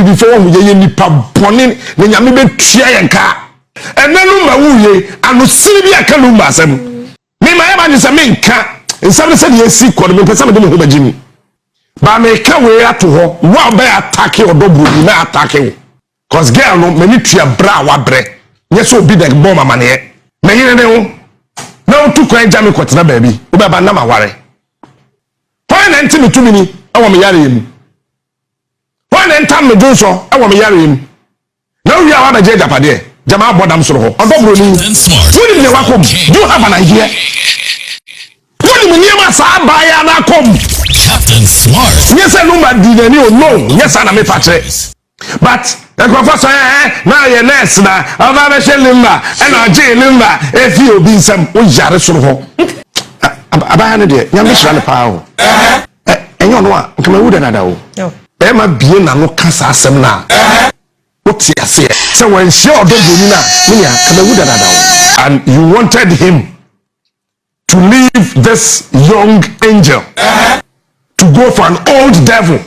before we ye nipa bone na nyame betua yenka enenu ma wuye anu siri bi aka Lumba asem me ma e ba ni se me nka nsam se de yesi kɔ me pesa me de me ho bagimi ba me ka we ato ho wa ba attack odoburu na attack wo cause girl no me ni tua bra wa bre yeso obi de bomb amane me yire ne wo na otu kwan jame kwotena baabi wo ba na ma ware why na ntimi tumi ni awo me yare yim why na ntam me dunso awo me yare yim na wi awa na je japade jama bodam soro ho odoburu ni woni ne wakom do you have an idea woni me niam asa ba ya na kom Captain Smart. yes Lumba dinani o no yes na me patre but the professor na ye nurse na aba be she Lumba e na je Lumba e fi obi nsam o yare soro ho aba ne de nyame hira ne pa ho enyo no a nkama wuda dada o e ma bie na no kasa asem na o ti ase se wan hye odoboni na me ya kama wuda dada o and you wanted him to leave this young angel to go for an old devil.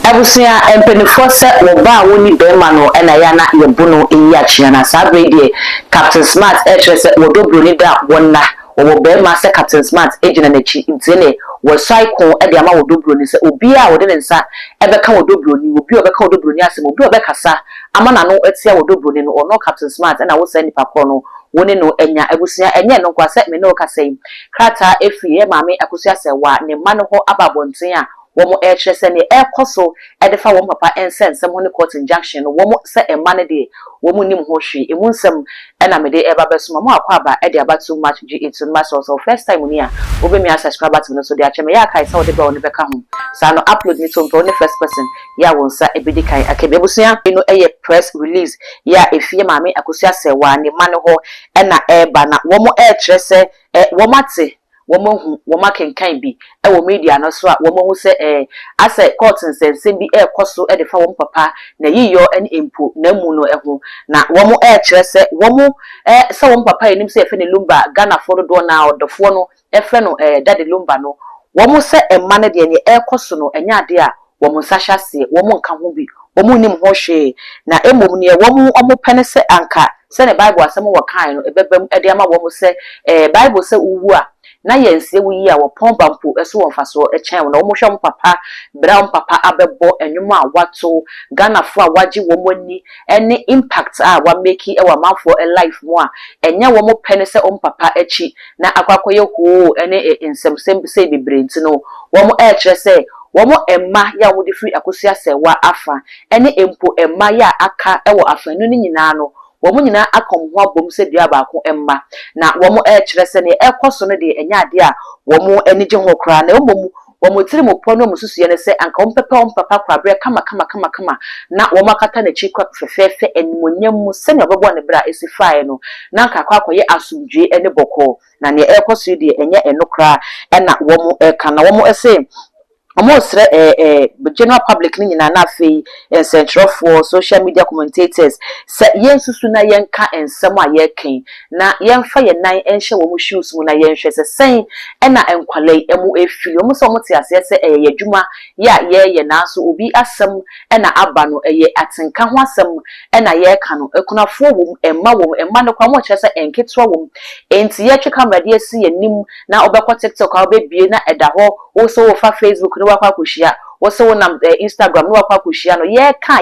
Abusia empenifo se oba woni bema no na ya na yebuno eyi achia na sabre de Captain Smart se wodobro ni da wonna wo bema se Captain Smart ejina na chi ntene wo cycle e de ama wodobro ni se obi a wode ne nsa ebeka wodobro ni obi obeka wodobro ni asem obi obekasa ama na no etia wodobro ni no ono Captain Smart na wo se nipa ko no woni no enya abusia enye no kwase me no kasai krata efi e maame akusua se wa ne ma no ho ababonten a womo se ne ekoso edefa wom papa ensensem ho ne court injunction womo se emane de womo nim ho hwe emu nsem ena me de eba besoma mo akwa aba e de aba too much g8 no maso so first time ni a obe me subscribe to no so de ache me ya kai sa wode be woni beka ho sa no upload ni to mpo ne first person ya wonsa ebedi kai akebe abusia no eye press release ya efie maame akosua se wa ne mane ho ena eba na womo se womate womo kenkan bi e wo media no so a womo hu se ase court nsensem bi ekoso e de fa wo papa na yiyo en empo na mu no ho na womo se womo se wo papa enim se efe ne Lumba Ghana for do na odofo no efe no Dady Lumba no womo se emma ne de ne ekoso no enya ade a womo nsahya se womo nka ho bi womo nim ho hwe na emom ne womo pene se anka se ne Bible asem wo kan no ebebam e de ama womo se Bible se uwu a na yense wuyi a wo pompa mpo eso won faso e chen wo na wo hwem papa brown papa abebo enwuma a wato Ghana fo a waji wo moni ene impact a wa make e wa manfo e life mo a enya wo mo pene se papa achi na akwakoye ko ene ensem se bebre ntino wo mo kire se wo mo emma ya wo de free akosua se wa afa ene empo emma ya aka e wo afa no nyina no womo nyina akom ho abom se dua ba ko emma na womo kire se ne ekoso no de enya ade a womo enije ho kra na womo tiri mo pono mo susu ye ne se anka papa kra bre kama na womo akata na chi kwa fefefe enimonyam mu se ne obebo ne bra esifae no na anka akoye asumdwe ene boko na ne ekoso de enya enokra na womo eka na womo ese almost general public ni nyina na afei central for social media commentators se yensusu na yenka ensem a yeken na yenfa ye nan enhye wo mu shoes mu na yenhwe se sen na enkwalai emu efiri omo so mo te ase se yadwuma ye na so obi asem na aba no atenka ho asem na yeka no ekunafo wo emma no kwa mo kire se enketwa wo enti ye twe camera de asi yanim na obekọ TikTok a obebie na eda ho wo so wo fa Facebook wakwa kushia wose wona Instagram no wakwa kushia no ye ka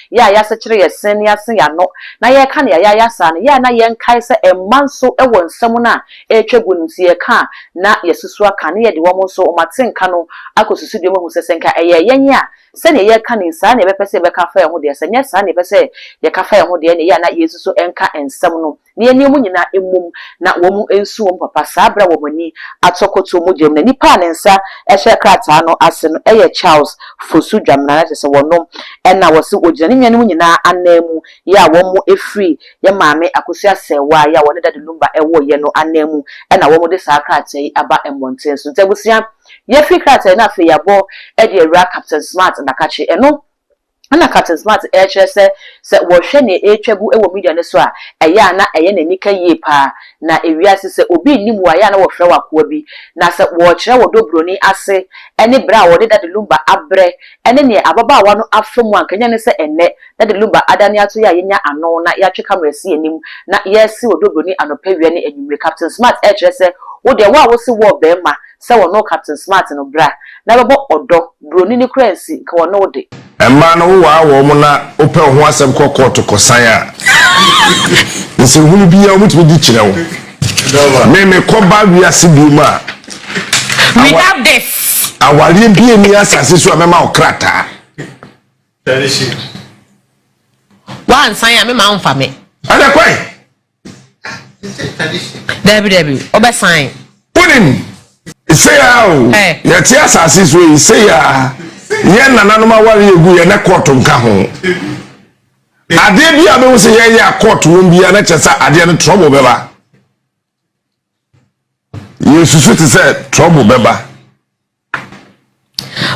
ya se kire ye sen ya sen ya no na ye ka na ya sa no ya na ye nkai se emanso ewo nsem na etwegu nsi ye ka na yesusu aka na ye de wo so o matenka no akosusu de mo hu se senka yenya se ne ye ka ni sa na be pese be ka fa ye ho de se nya sa na be se ye ka fa ye ho de ne ya na yesusu enka ensem no ne ye mu nyina emum na wo mu ensu wo papa sabra wo mani atokoto mu jem na nipa ne nsa ehye krata no ase no Charles Fosu Dwamna se wonom na wose ogina ne nyanim nyina anamu ya wo mu efri ya maame akosua sewa ya wone Dady Lumba ewo ye no anamu na wo mu de sa krata yi aba emmonten so ntabusia ye free krata na afi yabo e de ewura Captain Smart na kache eno ana Captain Smart se wo hwe ne etwagu ewo media ne so a eya na eye na nika yie pa na ewiase se obi nimu aya na wo hwe wakoa bi na se wo kire wo dobroni ase ene bra wo de Dady Lumba abre ene ne ababa no afemu ankanya ne se enne Dady Lumba adane ato ya yenya ano na ya twe camera si enim na yesi wo dobroni anopawie ne enwumre Captain Smart e kire se wo de wo se wo bema se wo no Captain Smart no bra na bebo odo broni ni kransi ka wo no de emma no wo mo na ope ho asem kokoto kosan a nse hunu bia omutumi di kire wo me ko ba wiase bi ma we have this awari bi eni asase so amema okrata tradition one sign ya me ma unfa me ada kwai Debbie obe sign punin say how ya ti asase so say ya ye nananoma wari egu ye na court nka ho ade bia be wo say ye ya court won bia na chesa ade no trouble beba yesusu ti say trouble beba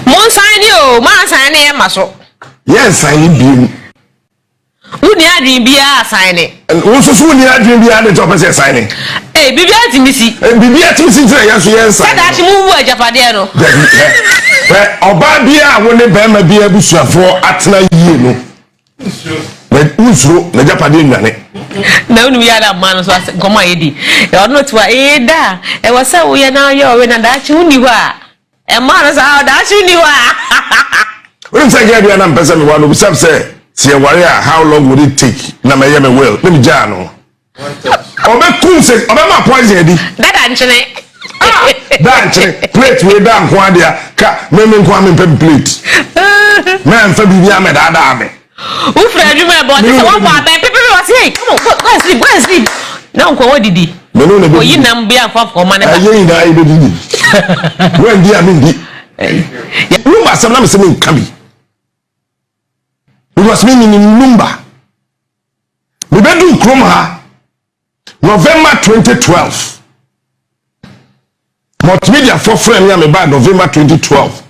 mon sign yo man sign e ma so yes sign bi uni adwin bia sign e wo susu uni adwin bia de to pese sign eh bibia timisi bibia timisi tire ya so yes sign sada shi mu bu ajapade no oba bia wo ne be ma bia busuafo atena yie no usuro na japade nwane na unu ya da man so komo ayedi e ono twa e da e wasa wo ye na ye we na da chi uni wa e man so da chi uni wa when say get you na mpesa me wa no bisam say see warrior how long would it take na me ye me well let me jano obe kun say obe ma poison edi dada nchene danche plate we dan ko adia ka me nko am pem plate man fa bibia me da ame ufra adwuma bo te so one for pepe was hey come on go and sleep na nko wo didi me no ne oyi nam bia fa for man ba ayi na ibe didi when dia me di Lumba sam na me se me nka bi because me ni Lumba me be do krom ha November 2012 multimedia for friend ya me ba November 2012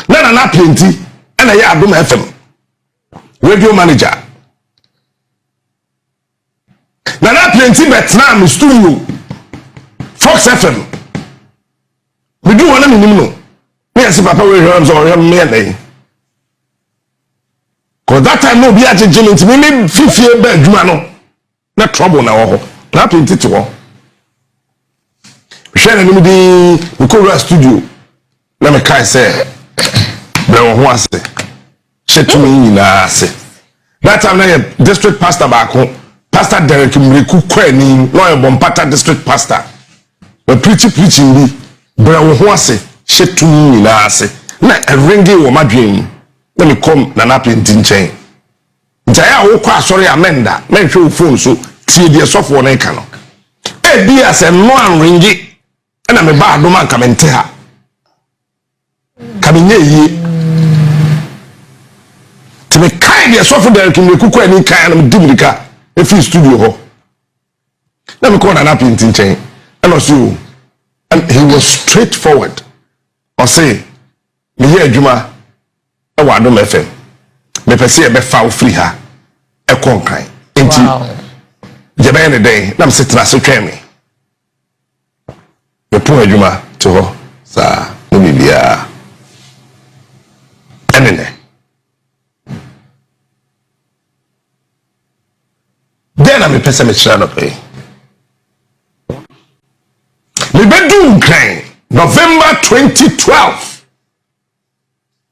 na plenty and I Adom FM radio manager na plenty bet na me studio Fox FM we do one minimum no me say papa we hear so hear me and cause that time no be agent me fifie ba adwuma no na trouble na wo ho na plenty to wo share na me ko studio na me kai say bra wo ho ase chetumi nyina ase that time na district pastor baako pastor Derek Mreku kwani no e bompata district pastor we preaching bi bra wo ho ase chetumi nyina ase na ringi wo madwen na me kom na plenty nchen ntaya wo kwa asori amenda na hwe phone so tie die sofo na ka no e bi ase no an ringi na me ba Adom an kamente ha kamenye yi me kind the software Derek Mreku kwani kan na me dimrika e fi studio ho na me call na plenty nchen and also and he was straightforward or say me here adwuma e wa Adom FM me pese e be fa free ha e konkan enti je be ne dey na me sitra se twen me me pon adwuma to ho sa no bibia enene then I'm a person me try no pay me be do kan November 2012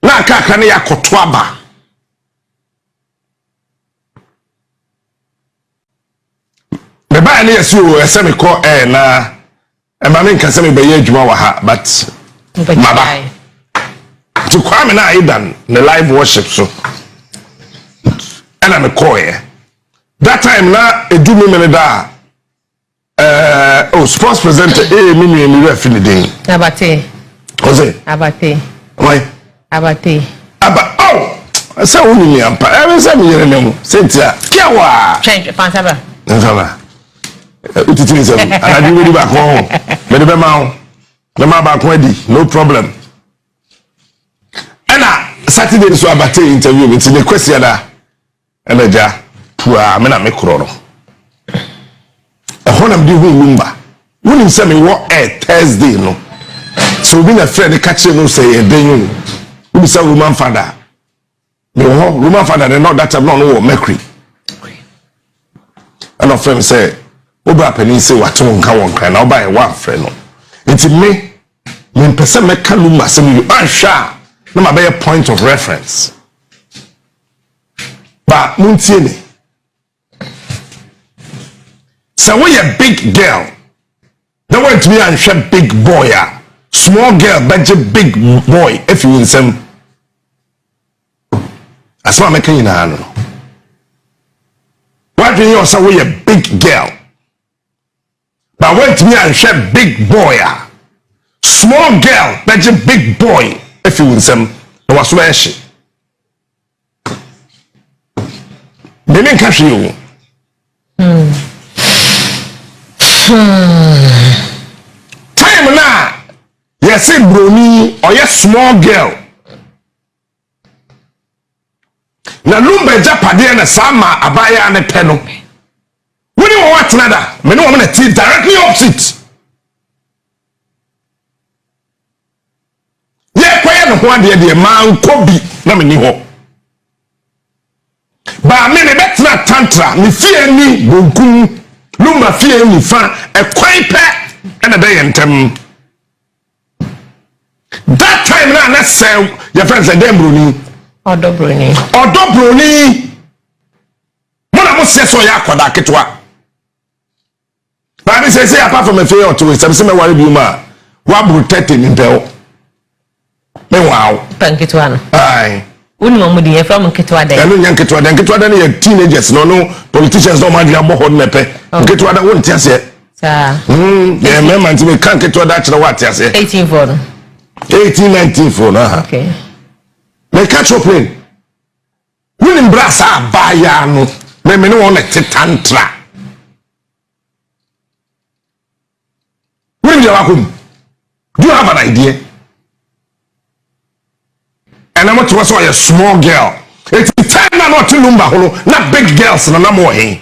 na kaka ne yakoto aba me ba ne yesi o ese me ko na e ma me nka se me be ye adwuma wa ha but maba to kwame na idan the live worship so and I'm a choir that time na edu me me da sports presenter me ref ni den abate oze abate why abate aba say woni mi ampa e say me yere nemu sentia kiawa change pansaba nsaba utiti ni seven anadu we di ba ko me de be ma ho me ma ba ko adi no problem ana Saturday so abate interview me ti ne question da ena ja pua me na me kro no honam di hu Lumba woni se me wo Thursday no so bi na friend catch no say e den woni se Roman father me ho Roman father they not that time no Mercury and of friend say obra pani say wato nka won kan na oba e one friend no nti me pese me ka Lumba se me ahwa na ma be point of reference ba muntie ni so we a big girl that want to be and share big boy small girl but a big boy if you win some as what making in no what do you say we a big girl but want to be and share big boy small girl but a big boy if you win some no was where she they didn't catch you time na yes broni or yes small girl na Lumba japade na sama abaya ne pe no woni wo watnada me no wo na ti directly opposite ye kwaya no ho ade de man kobi na me ni ho ba me ne betna tantra ni fie ni bonkum Lumba fie ni fa e kwai pe na dey entem that time na say your friends say dem broni odobroni mona mo se so ya koda ketwa ba me say apart from a fair or two say me worry bi ma wa protect ni bel me wow panketwa no ai uni mamudi e from ketwa dey eno nyan ketwa dey ya teenagers no politicians no ma dia bo ho nepe ketwa da won ti ase sa yeah me man ti me kan ketwa da kire wa ti ase 18 for 19 for na okay me catch up in wini brasa baya no me no won tantra wini ya wakum do you have an idea and I'm to so a small girl it's time na not Lumba hono na big girls na mo he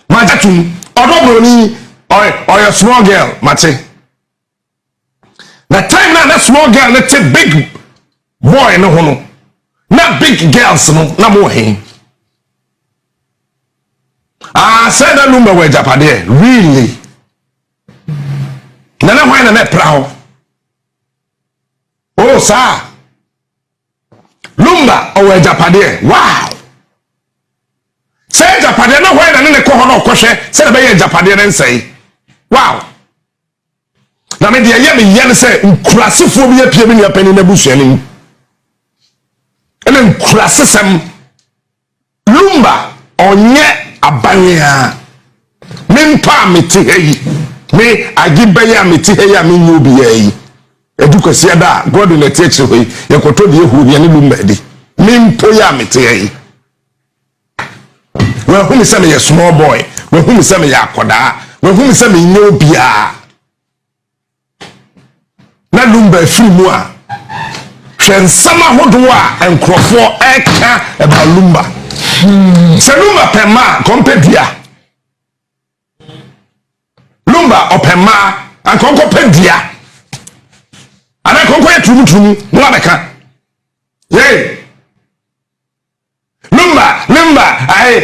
ma jatu odobroni or a small girl mate the time na small girl let's big boy no hono na big girls no na mo he say na Lumba we japade really na why na me proud oh sir Lumba o we japade wow say japade na why na ne ko hono kohwe say na be ye japade na nsai wow na me de ye me yen say nkurasefo bi apia bi ne apani na busuani ene nkurasesem Lumba onye abanya me mpa meti heyi me agibaya meti heyi a me nyobi yayi edukwasi da god na teach hoyi yekoto de ehu bi ne Lumba di me mpo ya meti heyi we hu me say me small boy we hu me say me akoda we hu me say me nyobia na Lumba free mu a hwen sama hodo a enkrofo eka e ba Lumba se Lumba pema kompedia Lumba opema an kompedia ana konko ya tumu mo abeka ye Lumba ai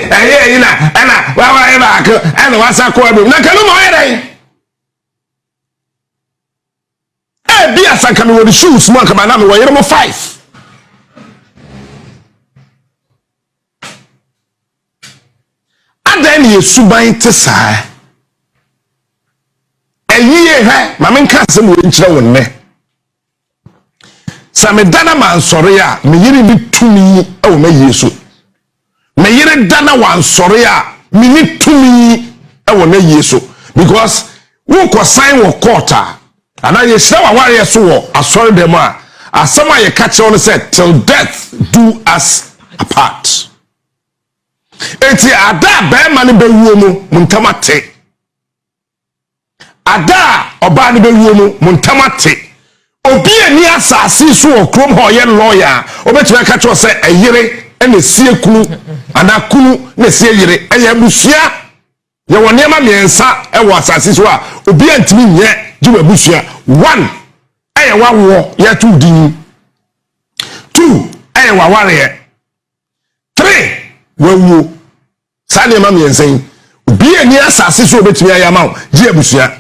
ina ana wa e ba ka ana wasa ko adu na kanu mo yere be as I can wear shoes, man, come on, I'm wearing number 5. And then you subain to say, a year, my can't say we in me. Some dana man, sorry, me yiri be to me, oh, me yesu. Me yiri dana one, sorry, me need to me, oh, me yesu. Because who could sign or quarter. And I say, "Why so? I saw them. As someone you catch on said, till death do us apart." Eti ada be mani be wuomu muntamate. Ada oba ni be wuomu muntamate. Obi eni asasi so okrom ho ye lawyer. Obetuma catch on say eyire ene sie kunu ana kunu na sie yire eye busia ye woni ma miensa e wo asase so a obi antimi nye jiwa busua 1 eye wawo ya tu din 2 eye waware 3 wawo sane ma miensa obi ani asase so obetimi ayama ji abusua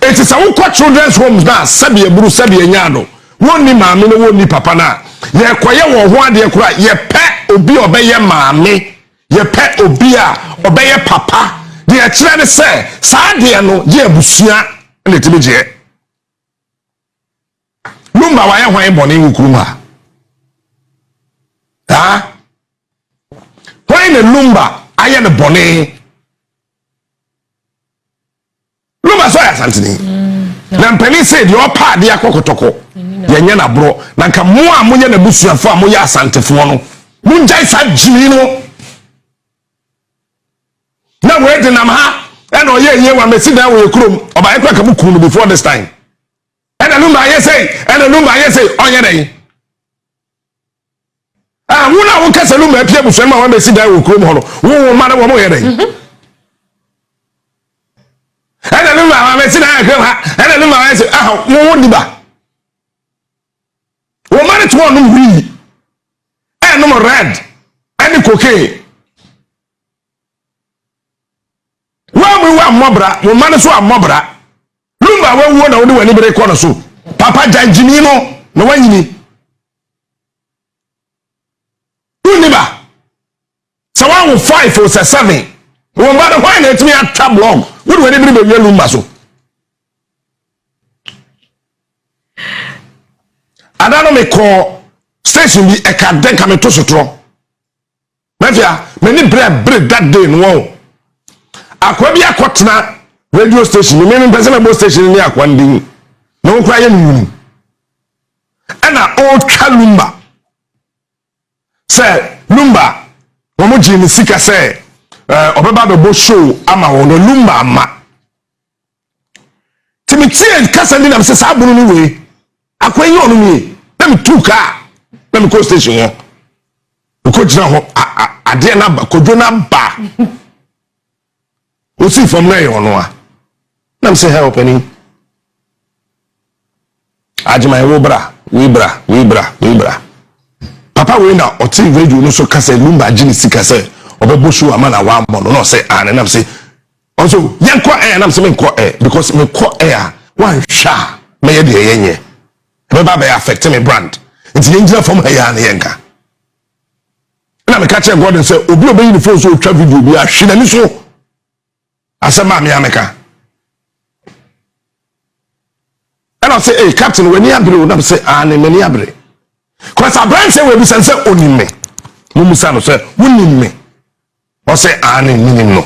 eti sa wo kwa children's homes na sabi eburu sabi enyado woni maame no woni papa na ye koye wo ho ade kura ye pe obi obeye maame ye pe obi a obeye papa de e kire ne se sa de no je abusua na tibi je Lumba wa ye hwan bone nkuruma ha hwan ne Lumba aye ne bone Lumba so ya santini na mpani se de opa de akokotoko yenye na bro na nka mo a monye na busuafo a moya asantefo no munjai sa jimi no na we de nam ha and oye wa mesi dan we krom oba ekwa ka buku no before this time and Lumba ye say onye dey ah wona won kasa Lumba pia busuafo ma wa mesi dan we krom ho no wo ma na wo mo ye dey and Lumba wa mesi dan krom ha and Lumba wa say ah wo diba wo mane to no wi e no red any cocaine wa mobra wo mane so amobra Lumba wa wo na wo de wani bere ko no so papa janjini no na wanyini uniba so 1 5 or 7 wo mane why na etimi atwa blog wo de wani bere be Lumba so adano me call station bi e ka den ka me to sotro mafia me ni bre that day no akwa bi akotena radio station me me pese me station ni akwa ndin no kra ye nunu ana o twa Lumba say Lumba wo mo ji ni sika say obeba be bo show ama wo no Lumba ama timitie kasa ndi na se sa bunu ni we akwa yi onu mi na mi tuka na mi ko station ho ko jira ho ade na ba ko do na ba o si from na yi ono a na mi say help any ajima wo bra papa we na o ti radio no so kasa Lumba jini sika say obebo show amana wa mo no say an na mi say also yanko na mi say me ko because me ko wan sha me ye de yenye baba be affect me brand nti yenjira from ya na yenka na me catch God say obi obeyi the phone so twa video bi ahwe na ni so asema me ameka and I say hey captain when you abre na say an me ni abre cause Abraham say we be say onime mumusa no say wonime o say an ni no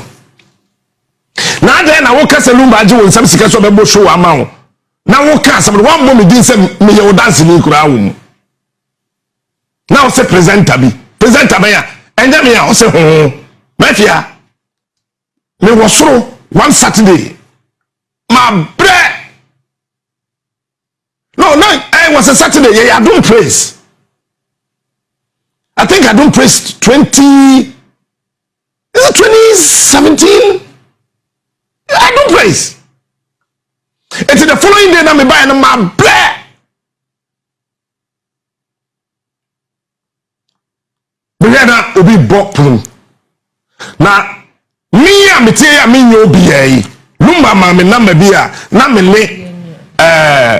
na dey na wo kasa Lumba age won sam sika so be bo show amawo na wo ka asem no one moment din say me ye wo dance ni kura wo na wo say presenter ba ya enja me ya wo say ho mafia me wo soro one Saturday my bread no I was a Saturday yeah I don't praise I think I don't praise 20 is it 2017 I don't praise. It's the following day that me buy my bread. Brother, obi bought from. Now, me and me tell you, me obi ye. Lumba mama number bia, na me le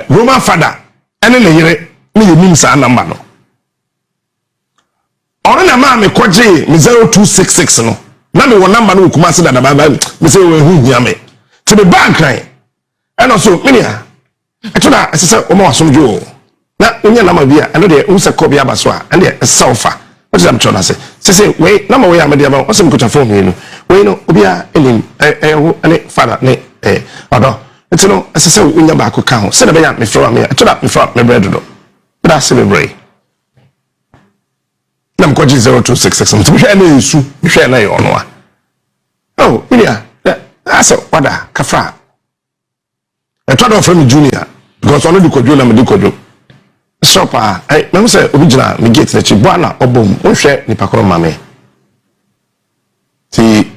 Roman father. Ene ne yere, me ye nim sa number no. Ono na ma me kwaje me 0266 no. Na me won number no kuma se da da baba me say we hu hia me to the bank right and also minia etoda asese o ma wasomjo na onya number bia eno de unse ko bia baso a ende selfa what am trying to say we number we am de ba o se mkuta phone you we no obia elim ene father ne odo etino asese onya ba ko ka ho se de be ya me fro me etoda me fro me bread do but I celebrate nam kwaji 0266 mtwe na yesu hwe na ye ono a oh minia asa wada kafra etwa from junior because ono di kodwo na me di kodwo stop me say obi gina me gate na chi bo na obom hwe ni pakoro mame ti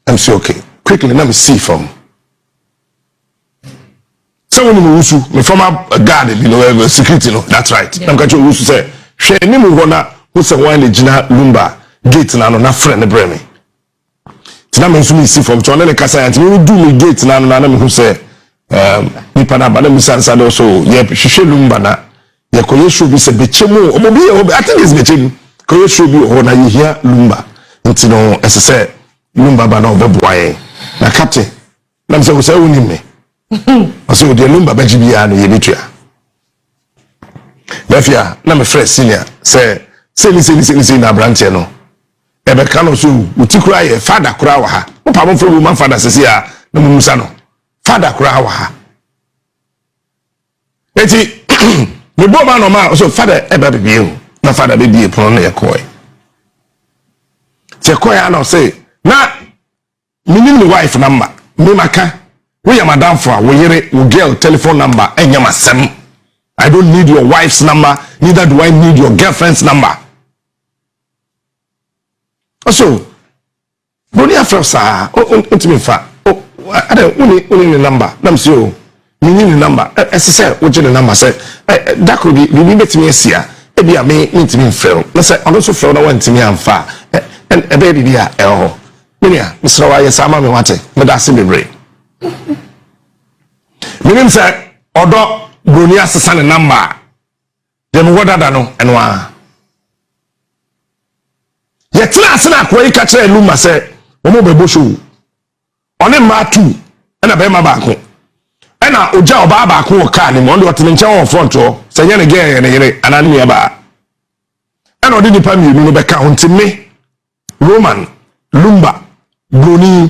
MC okay quickly let me see from. So when you use my former guard, you know, security, no, that's right. I'm going to use to say, she ni mu gonna who's a one Gina Lumba gate na no na friend the bremi. Tina me nso see from John na kasa yanti we do me gate na no na me who say nipa na ba na musansa no so ye hwehwe Lumba na ye koye show bi se bechemu omobi I think is bechemu koye show bi ho na ye hia Lumba nti no ese Lumba ba na obeboaye na captain na me say woni me so the Lumba baji bia no ye betua Befia na me fresh senior say na branch no e be kan so utikura ye father kura wa ha mo pa mo fo man father sese a na mo musa no father kura wa ha eti me bo ma no ma so father e be bia o na father be bia pon na ye koy se koy na say na minimum wife number me maka we am madam for we yere we girl telephone number enya masem I don't need your wife's number neither do I need your girlfriend's number also boni afro sa ontimi fa I don't only number nam say o me need the number say we the number say that could be we betimi asia e bia me ntimi mfrɛ na say ono so frɛ na wantimi amfa e be bia e ho me nia misra wa yes ama me wate me da se bebre minim say odo broni asesa ne number dem wodada no enwa ye class na ko yi ka kire Lumba say omo bebo show one ma 2 na be ma ba ko na oja oba ba ko o ka ni mo ndo tene nche won front o say ye ne ge ne yere anani ye ba na odi di pa mi no be ka honti me Roman Lumba broni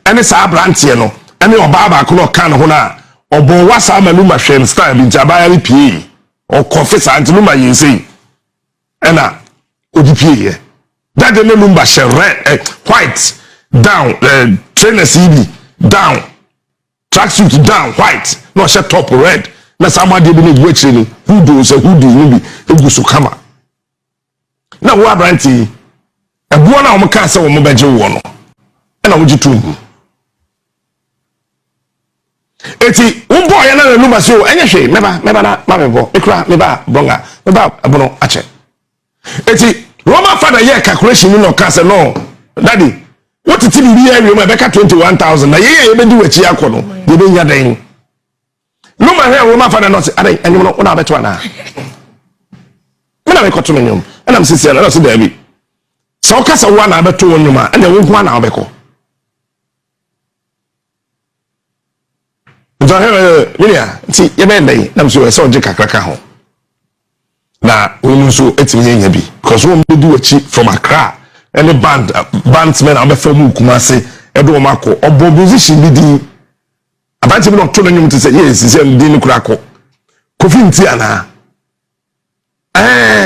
ene sa brantie no ene oba ba ko no ka ne ho na obo wasa ma Lumba hwem style bi njaba ya pie o confess anti Lumba yin sei ena odi pie that the Lumba share red white down trainer CB down tracksuit down white no share top red na somebody be need watch ni who do you be egusu kama na wo abranti ebuo na wo ka se wo beje wo no na wo jitu eti wo boy na Lumba so enye hwe meba na ma mebo ekra meba bonga meba abono ache eti Roman father yeah calculation no can say no daddy what it be here we make 21,000 na ye be di wachi akono ye be nya den Lumba here Roman father not say adai enyo no na beto na me na me koto menyum na am sisi na so da bi so ka sa wa na beto wonyuma na wo hu na obeko so here minia ti ye be ndai na so so je kakraka ho na we so etimi nya bi because we do wachi from Accra any bandsmen am be from Kumasi edo mako obo musician bi di abanti bi no to nyum to say yes say ndi ni kura ko kofi nti ana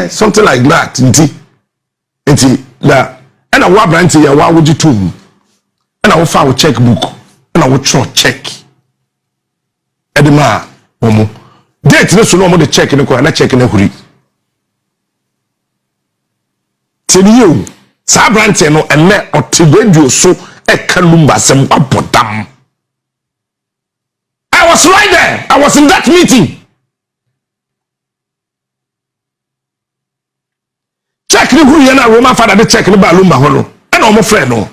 something like that nti da and a wa branti ya wa woji tum and a wo fa wo checkbook and a wo tro check edema omo date no so no mo de check ni ko na check na huri Teniyo sa branche no ene otibedu so e ka Lumba sem abodam I was right there I was in that meeting check ni hu ye na Roman father de check ni ba Lumba ho no e na omo friend no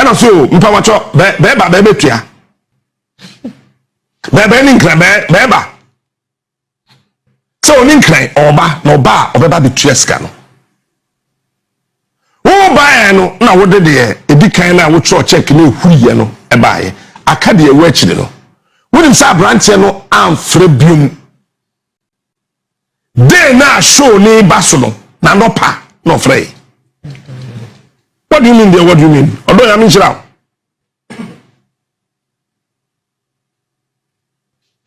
e na so mpa wacho be betua be ni nkran be ba so ni nkran oba no ba obeba betua ska no wo buy no na wo de edi kan na wo tro check na huye no e buy aka de ewu akire no wonim sa branch no amfre biom de na show ni baso no na no pa no frey what do you mean there what do you mean odo ya minchira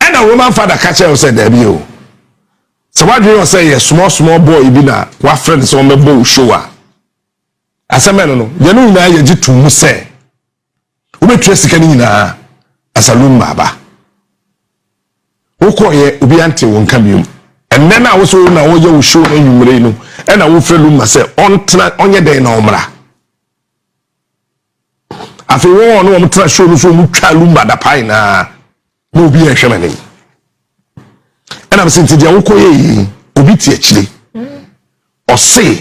and a woman father catch her say there be o so what do you say yes small boy bi na wa friend so me bo show a asemeno no ye no nyina ye gitumu se wo betua sika ni nyina asalumba ba wo koye obi ante won kamium enne na wo so na wo ye wo show no nyumre no e na wo frɛ Lumba se ontena onye den na omra afi wo no tra show no so mu twa lumba da pai na obi ehwemane ena msinti dia wokoye obi ti akire o say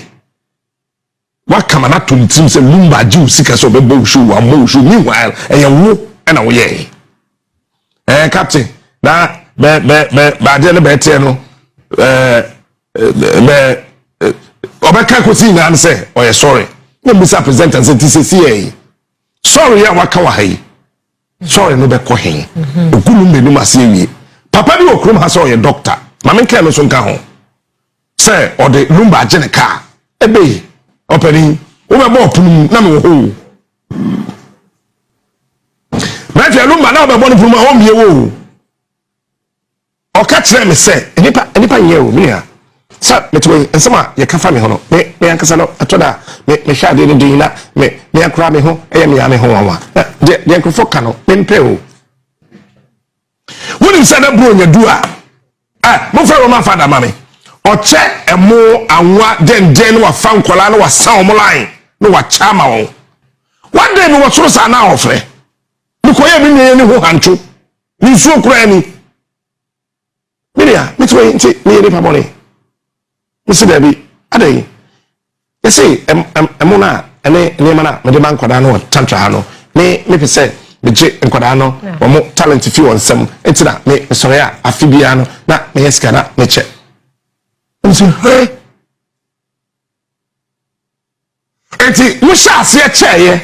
wakama na tontim se lumba ji usika so bebo show wa mo show meanwhile eyewo ena wo ye captain na be de be tie no obeka ko si na say oh yeah sorry no be present and say see sorry ya waka wa hai sorry no be ko hen okunu menu masewie papa bi okrum ha so ye doctor ma me nka no so nka ho say o de lumba agene ka ebe openi wo be bo pum na me ho ma fe lumba na be bo no pum ho mie wo o ka kire me say enipa nye o me ya sa metwe ensema ye ka fa me ho no me ankasa no atoda me hwa de din na me akura me ho eye me ya me ho wa de nkofo ka no me mpe o wonim sa na bro nya du a mo fa Roman father mame o che emo anwa den wa fa nkola na wa sa o mo line no wa chama won one day me wo soro sa na ofre me koye me ne ho hancho ni fu okura ni Miria metwe nti me yere pa bone Mr. Debbie, adai. You see, emona ene mana me de man kwada no tantra ha no. Me pese me je nkwada no, wo mo talent fi won sem. Enti na me sore a afibia no na me yeska na me che. Nti hey. Enti wo sha ase cheye.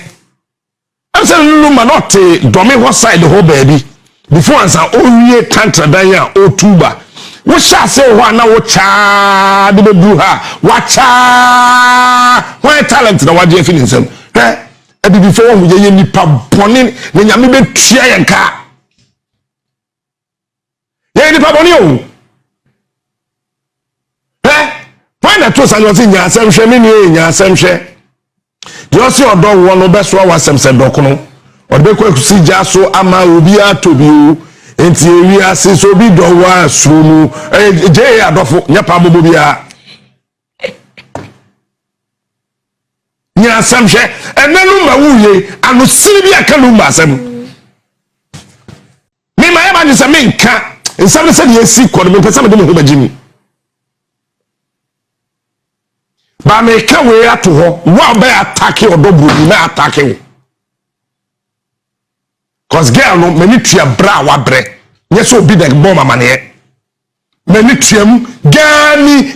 Am say Lumba not domi what side the whole baby. Before ansa owie tantra dan ya o tuba. Wo sha se ho na wo cha de bedu ha wa cha when talent na waje fi nsem e before wo ye nipa bone na nyame be tua ye nka ye nipa bone o when na to san yo nya asem hwe me ni nya asem hwe yo se odo wo no be so wa asem se dokono odo ko ekusi ja so ama obi atobi o enti ewi ase so bi do wa suru je adofo nya pa bobo bia nya samhwe enanu ma wuye anu siri bia ka Lumba asem me ma yaba ni se me nka nsam se de esi ko me pesa me de ho bagimi ba me ka we ato ho wa ba attack odobru na attack wo cause girl no many tua bra wa bre yes obi the bomb amane many tuam gani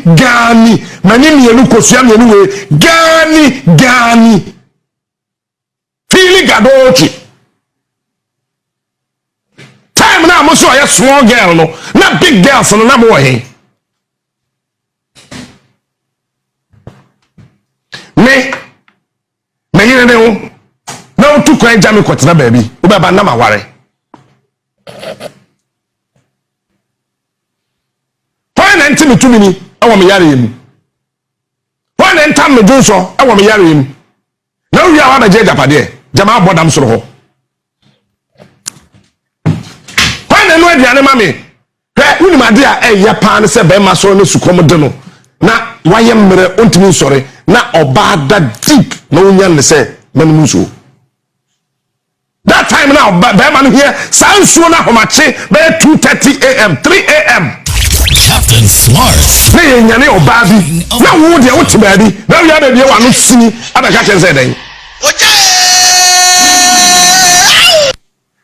many mienu kosua mienu we gani fili gadochi time na mo so ya small girl no na big girls no na mo he me yire ne ho na tu kwan jame kwotena baabi wo baba na ma ware na nti metumi ni awo me yare yim wa na ntam me dunso awo me yare yim na wi awa na je japade jama bodam soro ho wa na no aduane ma me wuni ma de a ya pa ne se be ma so ne sukom de no na waye mre ontimi sore na oba da deep na onya ne se manum so that time now be man here sansuo na homache be 2:30 am 3 am Captain Smart. Me nyane oba bi na wo de wo tiba bi na wi ada bi wa no sini abaka chen say den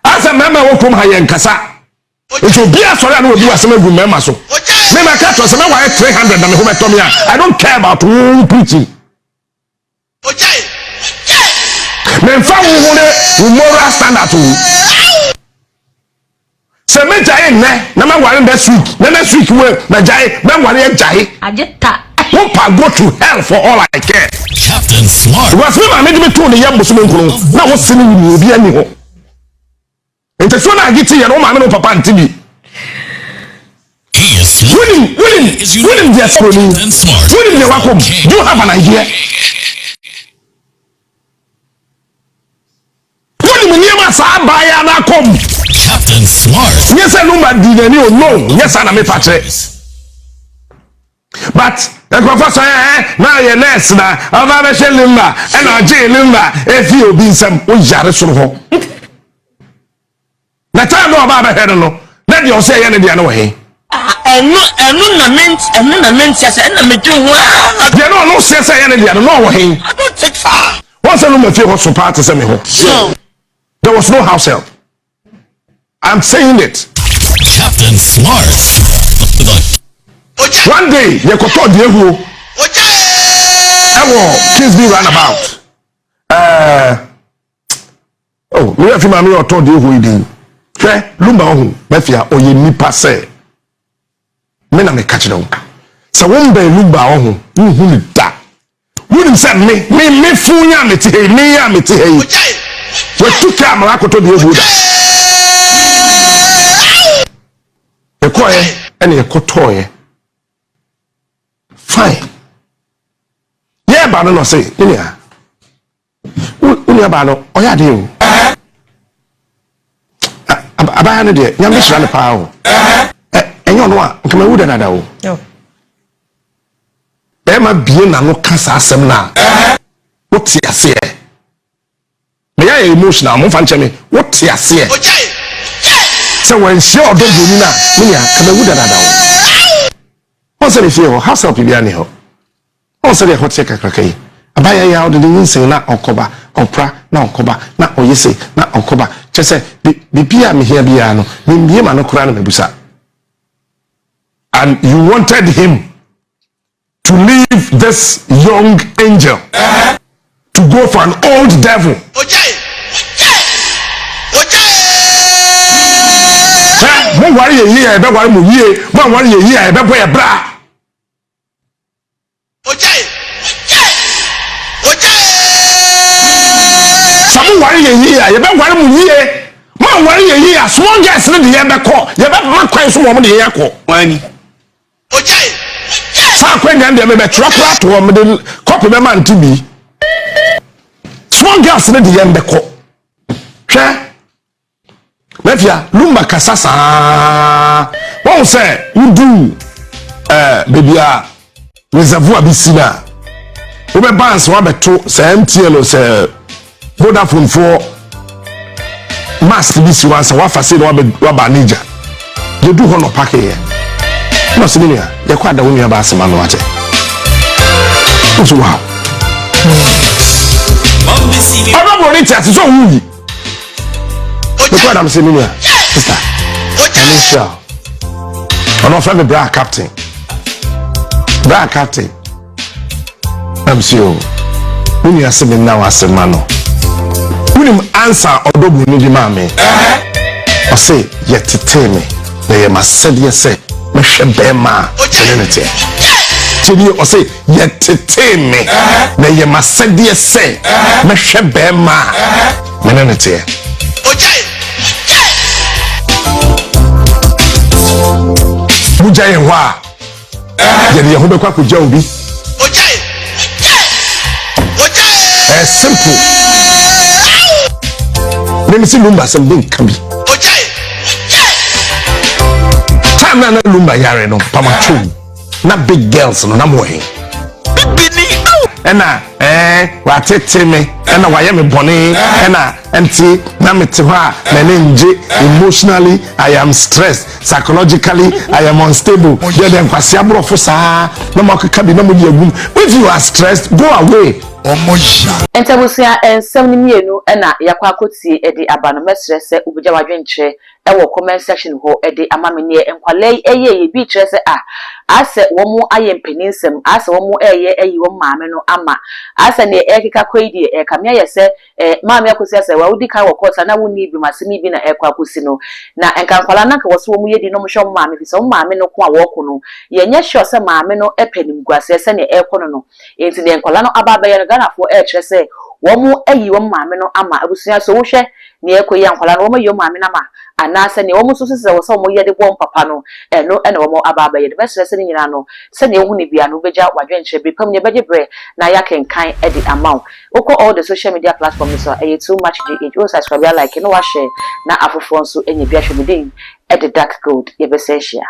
asa mama wo kom ha yen kasa nti obi asore na obi wasema gu mama so me ma ka to se me wa 300 na me ho beto me I don't care about who preaching me fa wo ne moral standard to se me jai ne na ma ware next week we na jai me ware jai ajeta who pa go to hell for all I care. Captain Smart. Was me ma me to ne yam bosom nkuru na wo sene ni obi ani ho ente so na agiti ye no ma me no papa ntibi winning the school winning the wakom do you have an idea Niema sa baya na kom Captain Smart. Yes, Lumba did any no. Yes, I am a patch. But professor na ye nurse na aba be she Lumba e na je Lumba e fi obi nsam o yare soro ho na time no aba be he no na de o say ye ne de na wo he enu na ment ya say na meju ho de no say say ye ne de no wo he I don't take far once no me fi ho so part say me ho there was no house help. I'm saying it. Captain Smart. One day, you could talk the ehu. Please be roundabout. Oh, me if mama or talk the ehu idi. Hwe Lumba ohu, mafia oye nipa se. Me na me catch down. So one day Lumba ohu, hu ni da. Wouldn't say me funya me te me ya me te hey. We took time la ko to the ehu da. Ekoye ene ekotoye. Fine. Yeah, but no say, Inia. Unia bano, oya de. Abaya de, nyambe shira ne pa o. Enyo no a, nkama wuda dada o. Yo. E ma bie na no kasa asem na. Wote ase e. Me ya emotional, mo fa ncheme, wote ase e. So when she odo boni na, Inia, kama wuda dada o. On se le fie ho, house help bia ni ho. On se le ho tie kakrakai. Abaya ya o de yin na okoba, opra na okoba, na oyese na okoba. Chese bibia me hia bia no, mbie ma no kura na mebusa. And you wanted him to leave this young angel to go for an old devil. Mo wari ye e be wari mo yie, mo wari ye e be boy bra. Some wari ye be wari mo yie. Mo wari ye small girls ne de ye be ko, ye be ma kwan so mo de ye ko. Wani. Sa kwan dem de me be trapla to mo de copy be man tibi. Small girls ne de ye be ko. Hwe Mafia, Lumba kasasa. Wọ́n sẹ́, udu baby a reservoir bisina. Obe bands wa beto sẹ́ MTL o sẹ́ Vodafone for mask bisi wa sẹ́ wa fase wa ba ninja. Ye do hono pack here. No similia, ye kwa da woni aba asema no ache. Oso wa. Oba bo ni ti ati so wuyi. Look what I'm saying here, sister. Anisha. I'm not from the bra captain. Bra captain. I'm sure. When you are saying now as a man, when you answer or double need the mammy, I say, yet to tell me, they must say, yes, say, Mesha Bema, community. Tell you, or say, yet to tell me, they must say, yes, say, Mesha Bema, community. Mujaye wa yede ye ho be kwa ko ja obi simple me si Lumba sem bin kan bi time na Lumba yare no pamacho na big girls no na mo he ena wa tete me ena wa ye me bone ena enti na mete ho a na nje emotionally I am stressed, psychologically I am unstable. Yeah, then kwasi abrofo saa na makeka bi na mo di agum. If you are stressed, go away. Entabusia ensem ni mienu ena yakwa akoti edi abano mesre se ubija wadwenche ewo comment section ho edi amamene enkwalei eye bi kire se ase womu aye mpeninsem ase womu eye eyi wo maame no ama ase ne ekeka koidi kamia yese maame akosi ase wa udi kan wo kota na woni bi masemi bi na ekwa akosi no na enkankwala na ka woso womu yedi no mhwo maame bi so maame no ko a wo ko no yenye sure se maame no epenim guase se ne ekɔ no enti ne enkwala no ababa ye Ghana fo kire se womu eyi wo maame no ama abusuya so wo hwe ne ekoyi enkwala no womu yi maame na ma anase ne womu so se wo so womu yede bom papa no eno ene womu ababa ye mesre se nyina no se ne ehu ne bia no beja wadwenche be pam ne beje bre na ya kenkan edi amount oko all the social media platforms so too much the age subscribe like no wa share na afofo nso enye bia hwemedin edi dark gold ye be se share.